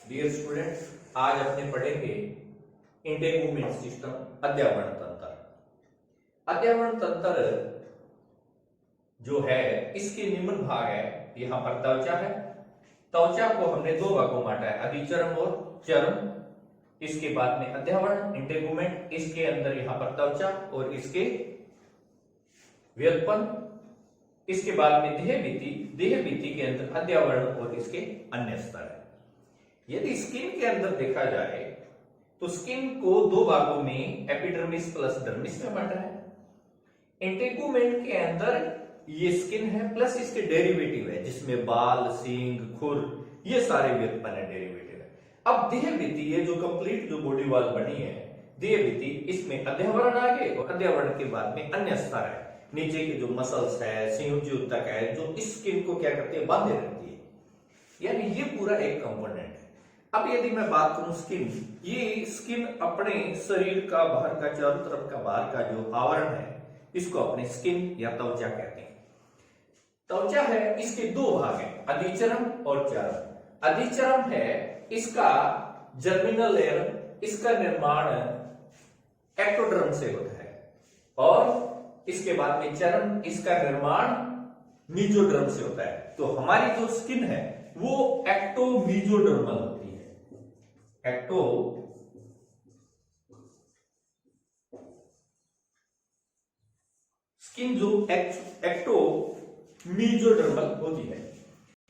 Dear student, आज अपने पढ़ेंगे इंटेगुमेंट सिस्टम, अध्यावरण तंत्र। अध्यावरण तंत्र जो है इसके निम्न भाग है। यहाँ पर त्वचा है। त्वचा को हमने दो भागों में बांटा है, अधिचर्म और चर्म। इसके बाद में अध्यावरण इंटेगुमेंट, इसके अंदर यहाँ पर त्वचा और इसके व्युत्पन्न। इसके बाद में देहभित्ति, देहभित्ति के अंदर अध्यावरण और इसके अन्य स्तर है। यदि स्किन के अंदर देखा जाए तो स्किन को दो भागों में एपिडर्मिस प्लस डर्मिस में बांटा है। इंटेगुमेंट के अंदर ये स्किन है प्लस इसके डेरिवेटिव है, जिसमें बाल, सींग, खुर, ये सारे व्युत्पन्न है, डेरिवेटिव है। अब देहभित्ति, ये जो कंप्लीट जो बॉडी वॉल बनी है देहभित्ति, इसमें अध्यावरण आ गए और अध्यावरण के बाद में अन्य स्तर है। नीचे के जो मसल्स है, संयोजक है, जो इस स्किन को क्या करती है, बांधे रखती है। यानी ये पूरा एक कंपोनेंट है। अब यदि मैं बात करूं स्किन, ये स्किन अपने शरीर का बाहर का, चारों तरफ का बाहर का जो आवरण है, इसको अपने स्किन या त्वचा कहते हैं। त्वचा है, इसके दो भाग हैं, अधिचर्म और चर्म। अधिचर्म है, इसका जर्मिनल लेयर, इसका निर्माण एक्टोडर्म से होता है, और इसके बाद में चर्म, इसका निर्माण मीजोडर्म से होता है। तो हमारी जो स्किन है वो एक्टोमीजोडर्मल होती है। एक्टो स्किन जो एक्टो मीजोडर्मल होती है।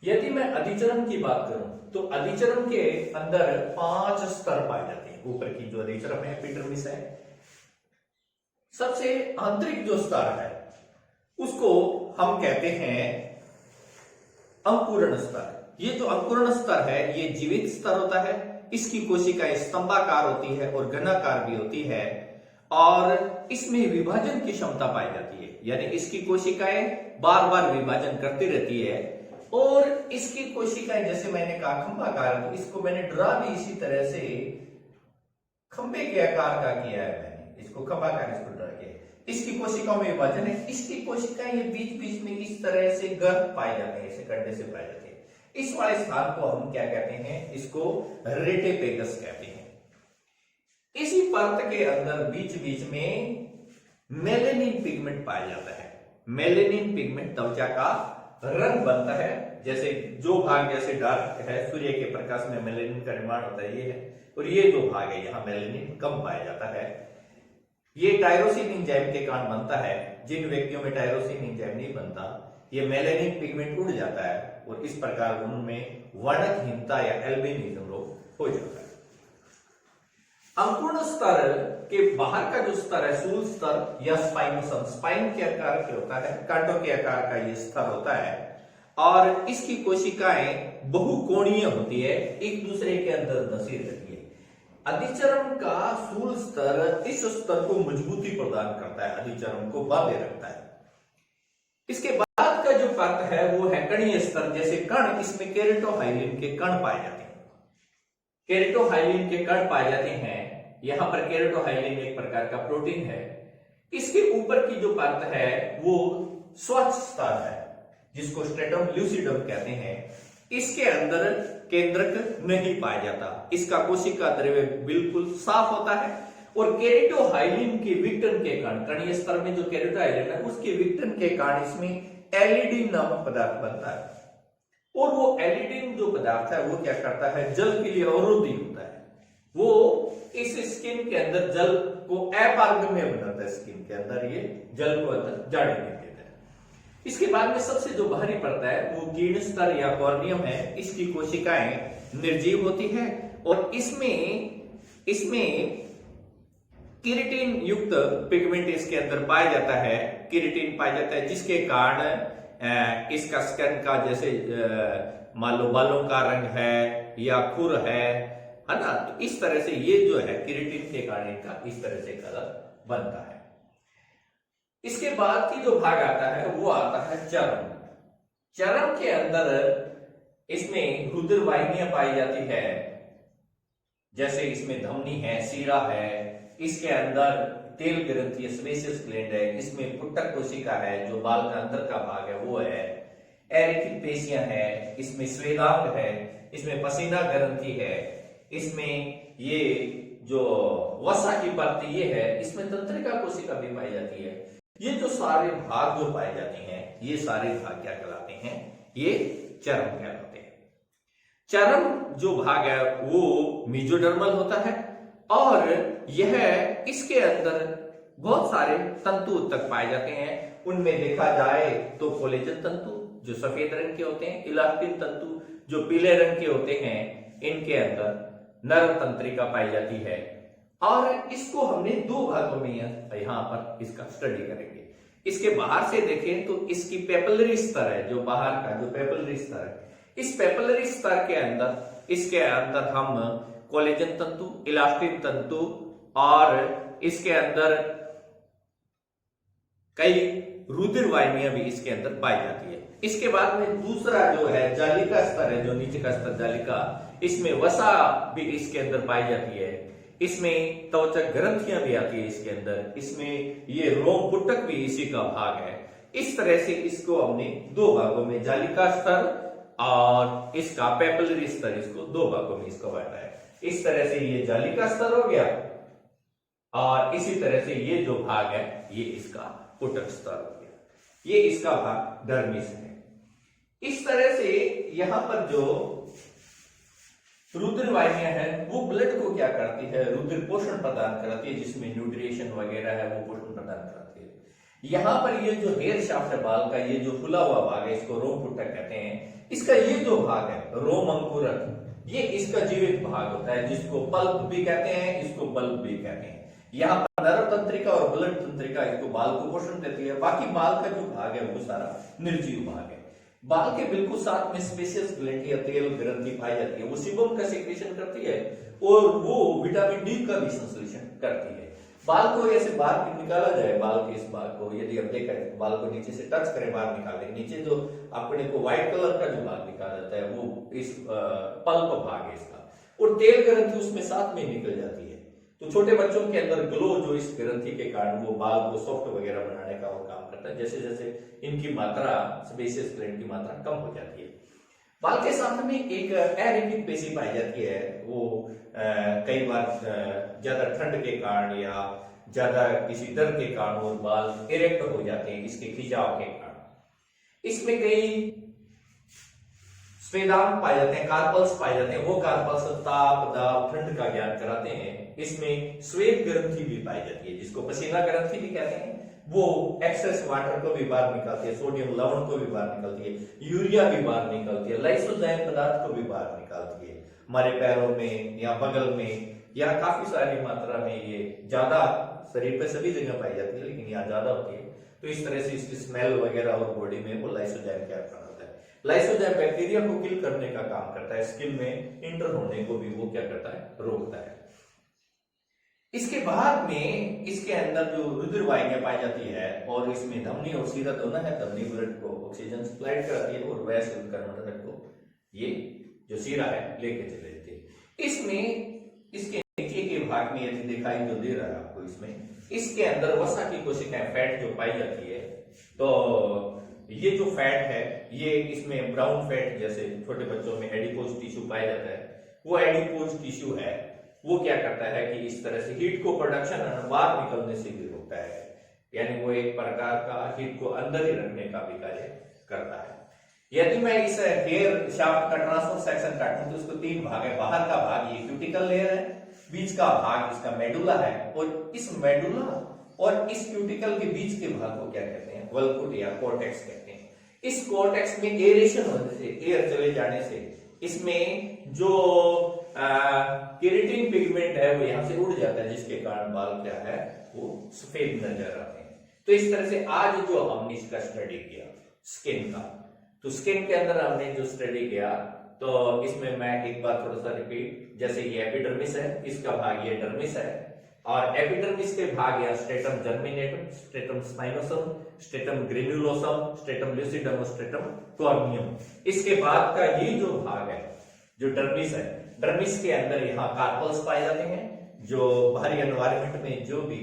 यदि मैं अधिचर्म की बात करूं तो अधिचर्म के अंदर 5 स्तर पाए जाते हैं। ऊपर की जो अधिचर्म है, एपिडर्मिस है, सबसे आंतरिक जो स्तर है उसको हम कहते हैं अंकुरण स्तर। ये जो अंकुरण स्तर है ये जीवित स्तर होता है। इसकी कोशिकाएं स्तंभाकार होती है और घनाकार भी होती है, और इसमें विभाजन की क्षमता पाई जाती है। यानी इसकी कोशिकाएं बार बार विभाजन करती रहती है, और इसकी कोशिकाएं, जैसे मैंने कहा खंभाकार, तो इसको मैंने ड्रा भी इसी तरह से खंबे के आकार का किया है। मैंने इसको खंभाकार, इसको ड्रा किया। इसकी कोशिकाओं में विभाजन है। इसकी कोशिकाएं ये बीच बीच में इस तरह से गर्भ पाए जाते हैं, इसे गड्ढे से पाए जाते हैं। इस वाले स्थान को हम क्या कहते हैं, इसको रेटेपेगस कहते हैं। इसी परत के अंदर बीच बीच में मेलेनिन पिगमेंट पाया जाता है। मेलेनिन पिगमेंट त्वचा का रंग बनता है। जैसे जो भाग जैसे डार्क है, सूर्य के प्रकाश में मेलेनिन का निर्माण होता है, ये है, और ये जो भाग है यहाँ मेलेनिन कम पाया जाता है। ये टायरोसिन एंजाइम के कारण बनता है। जिन व्यक्तियों में टायरोसिन एंजाइम नहीं बनता, ये मेलेनिन पिगमेंट उड़ जाता है, और इस प्रकार उनमें वर्णहीनता या एल्बिनिज्म रोग हो जाता है। अंकुरण स्तर के बाहर का जो स्तर है, सूल स्तर या स्पाइनोसम, स्पाइन के आकार के होता है, कांटों के आकार का ये स्तर होता है, और इसकी कोशिकाएं बहुकोणीय होती है, एक दूसरे के अंदर धसी रहती है। अधिचर्म का सूल स्तर इस स्तर को मजबूती प्रदान करता है, अधिचर्म को बांधे रखता है। इसके बाद का जो परत है वो है कणीय स्तर। जैसे कण, इसमें केरेटोहाइलिन के कण पाए जाते हैं। केरेटोहाइलिन के कण पाए जाते हैं। यहां पर केरेटोहाइलिन एक प्रकार का प्रोटीन है। इसके ऊपर की जो परत है वो स्वच्छ स्तर है, जिसको स्ट्रेटम ल्यूसिडम कहते हैं। इसके अंदर केंद्रक नहीं पाया जाता। इसका कोशिका द्रव्य बिल्कुल साफ होता है, और केरेटोहाइलिन के विघटन के कारण, कणीय स्तर में जो केरेटोहाइलिन है उसके विघटन के कारण इसमें एलिडिन नामक पदार्थ बनता है। और वो एलिडिन जो पदार्थ है वो क्या करता है, जल के लिए अवरोधी होता है। वो इस स्किन के अंदर जल को अपारगम्य बनाता है। स्किन के अंदर ये जल को अंदर जाने नहीं देता है। इसके बाद में सबसे जो बाहरी परत है वो किरण स्तर या कॉर्नियम है। इसकी कोशिकाएं निर्जीव होती है, और इसमें किरेटिन युक्त पिगमेंट इसके अंदर पाया जाता है। किरेटिन पाया जाता है, जिसके कारण इसका स्किन का, जैसे मान लो बालों का रंग है या खुर है ना, तो इस तरह से ये जो है किरेटिन के कारण इनका इस तरह से कलर बनता है। इसके बाद की जो भाग आता है वो आता है चर्म। चर्म के अंदर इसमें रुधिर वाहिनियां पाई जाती है। जैसे इसमें धमनी है, सीरा है, इसके अंदर तेल ग्रंथि सेबेसियस ग्लैंड है, इसमें पुट्टक कोशिका है, जो बाल का अंदर का भाग है वो है, एरिथिक पेशियां है, इसमें स्वेदांग है, इसमें पसीना ग्रंथि है, इसमें ये जो वसा की परत ये है, इसमें तंत्रिका कोशिका भी पाई जाती है। ये जो सारे भाग जो पाए जाते हैं, ये सारे भाग क्या कहलाते हैं? ये चर्म कहलाते हैं। चर्म जो भाग है वो मेसोडर्मल होता है और यह इसके अंदर बहुत सारे तंतु तक पाए जाते हैं। उनमें देखा जाए तो कोलेजन तंतु जो सफेद रंग के होते हैं, इलास्टिन तंतु जो पीले रंग के होते हैं, इनके अंदर नर्व तंत्रिका पाई जाती है। और इसको हमने दो भागों में यहां पर इसका स्टडी करेंगे। इसके बाहर से देखें तो इसकी पेपलरी स्तर है, जो बाहर का जो पेपलरी स्तर है, इस पेपलरी स्तर के अंदर इसके अंदर हम कोलेजन तंतु, इलास्टिन तंतु और इसके अंदर कई रुधिर वाहिनियां भी इसके अंदर पाई जाती है। इसके बाद में दूसरा जो है जालिका स्तर है, जो नीचे का स्तर जालिका, इसमें वसा भी इसके अंदर पाई जाती है। इसमें त्वचक ग्रंथियां भी आती है इसके अंदर, इसमें ये रोम पुटक भी इसी का भाग है। इस तरह से इसको हमने दो भागों में, जालिका स्तर और इसका पेपलरी स्तर, इसको दो भागों में इसको बांटा है। इस तरह से ये जालिका स्तर हो गया और इसी तरह से ये जो भाग है ये इसका पुटक स्तर हो गया। ये इसका भाग डर्मिस है। इस तरह से यहां पर जो रुधिर वाहिनियां हैं वो ब्लड को क्या करती है? रुधिर पोषण प्रदान कराती है, जिसमें न्यूट्रिशन वगैरह है वो पोषण प्रदान कराती है। यहां पर ये जो हेयर शाफ्ट है बाल का, ये जो फुला हुआ भाग है, इसको रोम पुटक कहते हैं। इसका ये जो भाग है रोम अंकुरक, ये इसका जीवित भाग होता है, जिसको पल्प भी कहते हैं, इसको बल्ब भी कहते हैं। यहाँ पर नर्व तंत्रिका और ब्लड तंत्रिका इसको बाल को पोषण देती है। बाकी बाल का जो भाग है वो सारा निर्जीव भाग है। बाल के बिल्कुल साथ में स्पेशियस ग्लैंड या तेल ग्रंथि पाई जाती है, वो सीबम का सेक्रेशन करती है और वो विटामिन डी का भी संश्लेषण करती है। बाल को ऐसे बाहर निकाला जाए, बाल के इस भाग को यदि हम देखें, बाल को नीचे से टच करें, बाहर निकालें, नीचे जो अपने को व्हाइट कलर का जो भाग निकाला जाता है वो इस पल्प भाग है इसका, और तेल ग्रंथि उसमें साथ में निकल जाती है। तो छोटे बच्चों के अंदर ग्लो जो इस ग्रंथि के कारण वो बाल को सॉफ्ट वगैरह बनाने का वो काम करता है। जैसे जैसे इनकी मात्रा, सेबेशियस ग्लैंड की मात्रा कम हो जाती है। बाल के साथ में एक एरेटिक पेशी पाई जाती है, वो कई बार ज्यादा ठंड के कारण या ज्यादा किसी दर्द के कारण वो बाल इरेक्ट हो जाते हैं, इसके खिंचाव के कारण। इसमें कई स्वेदांग पाए जाते हैं, कार्पल्स पाए जाते हैं। वो कार्पल्स ताप, दाब, ठंड का ज्ञान कराते हैं। इसमें श्वेत ग्रंथि भी पाई जाती है, जिसको पसीना ग्रंथि भी कहते हैं। वो एक्सेस वाटर को भी बाहर निकालती है, सोडियम लवण को भी बाहर निकालती है, यूरिया भी बाहर निकालती है, लाइसोजाइम पदार्थ को भी बाहर निकालती है। हमारे पैरों में या बगल में या काफी सारी मात्रा में ये ज्यादा, शरीर पे सभी जगह पाई जाती है लेकिन यहाँ ज्यादा होती है। तो इस तरह से इसकी स्मेल वगैरह और बॉडी में वो लाइसोजाइम क्या करता है, लाइसोजाइम बैक्टीरिया को किल करने का काम करता है, स्किन में इंटर होने को भी वो क्या करता है, रोकता है। इसके बाद में इसके अंदर जो रुधिर वाहिनियां पाई जाती है और इसमें धमनी और सीरा दोनों है। धमनी ब्लड को ऑक्सीजन सप्लाई कराती है और वैस कन्वर्टर को ये जो सीरा है लेके चले जाती है। इसमें इसके नीचे के भाग में यदि दिखाई जो दे रहा है आपको, इसमें इसके अंदर वसा की कोशिकाएं, फैट जो पाई जाती है, तो ये जो फैट है ये इसमें ब्राउन फैट, जैसे छोटे बच्चों में एडिपोज टिश्यू पाया जाता है, वो एडिपोज टिश्यू है, वो क्या करता है कि इस तरह से हीट को प्रोडक्शन बाहर निकलने से भी रोकता है। यानी वो एक प्रकार का हीट को अंदर ही रखने का भी कार्य करता है। यदि मैं इस हेयर शाफ्ट का ट्रांसफर सेक्शन काटूं तो इसको तीन भाग है। बाहर का भाग ये क्यूटिकल लेयर है, बीच का भाग इसका मेडुला है, और इस मेडुला और इस क्यूटिकल के बीच के भाग को क्या कहते हैं, वल्कुट या कॉर्टेक्स कहते हैं। इस कॉर्टेक्स में एरेशन होने से, एयर चले जाने से, इसमें जो केराटिन पिगमेंट है वो यहां से उड़ जाता है, जिसके कारण बाल क्या है वो सफेद नजर आते हैं। तो इस तरह से आज जो हमने इसका स्टडी किया स्किन का, तो स्किन के अंदर हमने जो स्टडी किया, तो इसमें मैं एक बार थोड़ा सा रिपीट, जैसे ये एपिडर्मिस है, इसका भाग ये डर्मिस है, और एपिडर्मिस के भाग या stratum germinatum, stratum spinosum, stratum granulosum, stratum lucidum और स्ट्रेटम कॉर्नियम। इसके बाद का ये जो भाग है जो डर्मिस है, डर्मिस के अंदर यहाँ कार्पल्स पाए जाते हैं, जो बाहरी एनवायरनमेंट में जो भी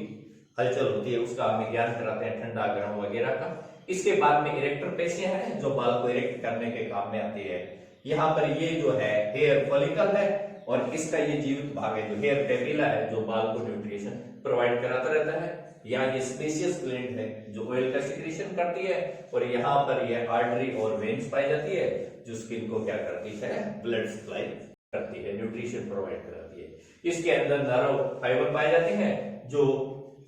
हलचल होती है उसका हमें ज्ञान कराते हैं, ठंडा गर्म वगैरह का। इसके बाद में इरेक्टर पेशियां हैं जो बाल को इरेक्ट करने के काम में आती है। यहाँ पर ये जो है हेयर फॉलिकल है और इसका ये जीवित भाग है जो हेयर पेपिला है जो बाल को न्यूट्रिशन प्रोवाइड कराता रहता है। यहाँ ये स्पेशियस ग्लैंड है जो ऑयल का सिक्रेशन करती है और यहाँ पर ये आर्टरी और वेन्स पाई जाती है जो स्किन को क्या करती है, ब्लड सप्लाई करती है, न्यूट्रिशन प्रोवाइड कराती है। इसके अंदर नर्व फाइबर पाए जाते हैं जो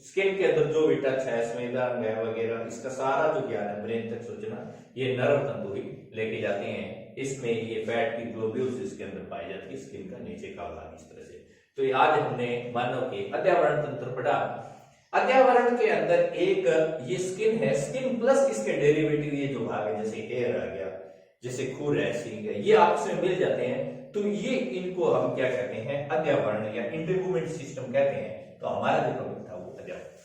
स्किन के अंदर जो भी टच है, संवेदन है वगैरह, इसका सारा जो ज्ञान है ब्रेन तक सूचना ये नर्व तंतु ही लेके जाते हैं। इसमें ये फैट की ग्लोब्यूल्स इसके अंदर पाई जाती है, स्किन का नीचे का भाग इस तरह से। तो ये आज हमने मानव के अध्यावरण तंत्र पढ़ा। अध्यावरण के अंदर एक ये स्किन है, स्किन प्लस इसके डेरिवेटिव ये जो भाग है जैसे हेयर आ गया, जैसे खुर है, सींग है, ये आपस में मिल जाते हैं तो ये इनको हम क्या कहते हैं, अध्यावरण या इंटेगुमेंट सिस्टम कहते हैं। तो हमारा जो टॉपिक था वो अध्यावरण।